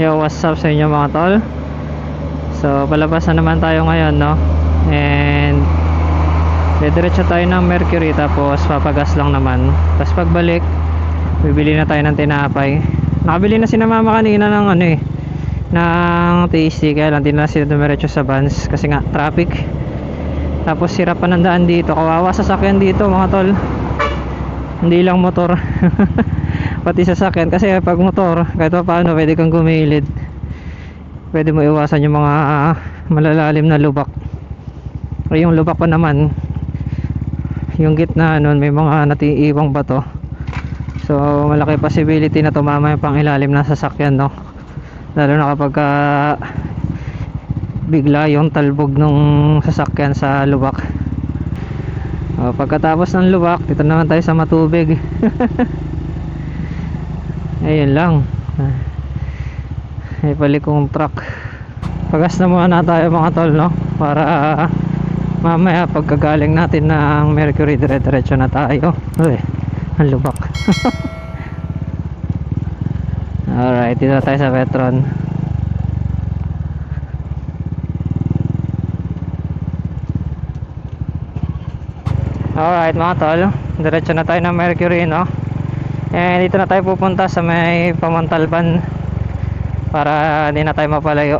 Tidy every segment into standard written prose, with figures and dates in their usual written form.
Yo, what's up sa inyo mga tol? So, palabas na naman tayo ngayon, no? And diretso tayo ng Mercury, tapos papagas lang naman. Tapos pagbalik, bibili na tayo ng tinapay. Nakabili na si na mama kanina ng ng tasty, kaya lang di na sila dumiretso sa Vans kasi nga traffic. Tapos sira pa ng daan dito, kawawa sasakyan dito mga tol. Hindi lang motor pati sasakyan, kasi pag motor kahit pa paano pwede kang gumilid, pwede mo iwasan yung mga malalalim na lubak. O yung lubak pa naman, yung gitna nun may mga natiiwang bato, so malaki possibility na tumama yung pangilalim ng sasakyan, no? Lalo na kapag bigla yung talbog nung sasakyan sa lubak. O, pagkatapos ng lubak, dito naman tayo sa matubig. Ayun lang, may palikong truck. Pagas na muna tayo mga tol, no? Para mamaya pagkagaling natin ng Mercury, dire-diretso na tayo. Uy, ang lubak. Alright, dito tayo sa Petron. Alright mga tol, diretso na tayo ng Mercury, no? And dito na tayo pupunta sa may Pamontalban para di na tayo mapalayo,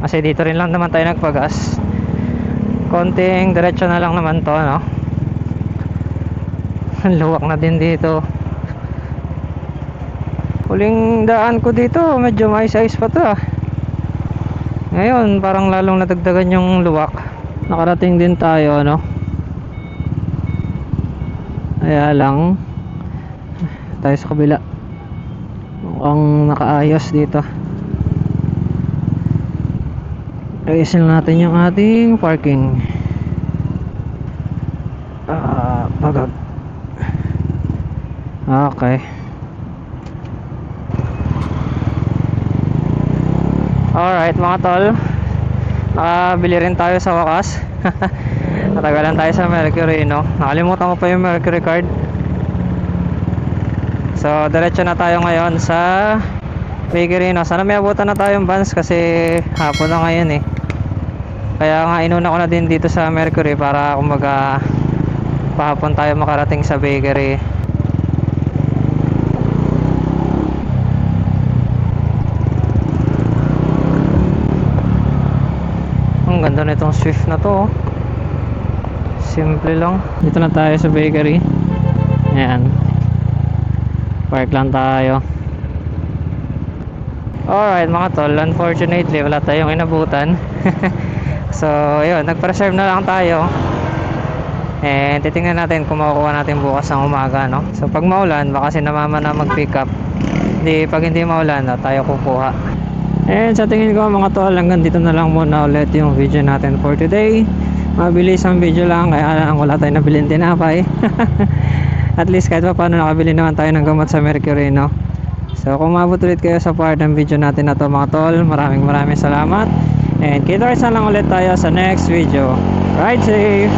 kasi dito rin lang naman tayo nagpagas. Konting diretso na lang naman to, no? Ang luwak na din dito. Huling daan ko dito medyo mais-ayos pa to, Ngayon parang lalong nadagdagan yung luwak. Nakarating din tayo, no? Kaya lang tayo sa kabila, mukhang nakaayos dito. Ayusin natin yung ating parking. Pagod. Okay. Alright mga tol, nakabili rin tayo sa wakas. Natagalan tayo sa Mercury, no? Nakalimutan ko pa yung Mercury card. So diretso na tayo ngayon sa bakery, no? Sana may abutan na tayong Vans kasi hapon na ngayon, Kaya nga inuna ko na din dito sa Mercury para kumbaga pahapon tayo makarating sa bakery. Ang ganda nitong Swift na to, simple lang. Dito na tayo sa bakery. Ayan, park lang tayo. Alright mga tol, unfortunately wala tayong inabutan. So yun, nagpa-reserve na lang tayo. And titingnan natin kung makukuha natin bukas ng umaga, no? So pag maulan, baka si na mama na mag-pick up. Pag hindi maulan, tayo kukuha. And sa tingin ko mga tol, hanggang dito na lang muna ulit yung video natin for today. Mabilis ang video lang, kaya lang wala tayong nabiling tinapay. At least kahit pa paano nakabili naman tayo ng gamot sa Mercury, no? So kung maabot ulit kayo sa part ng video natin na to mga tol, maraming salamat. And kita-kits na lang ulit tayo sa next video. Ride safe!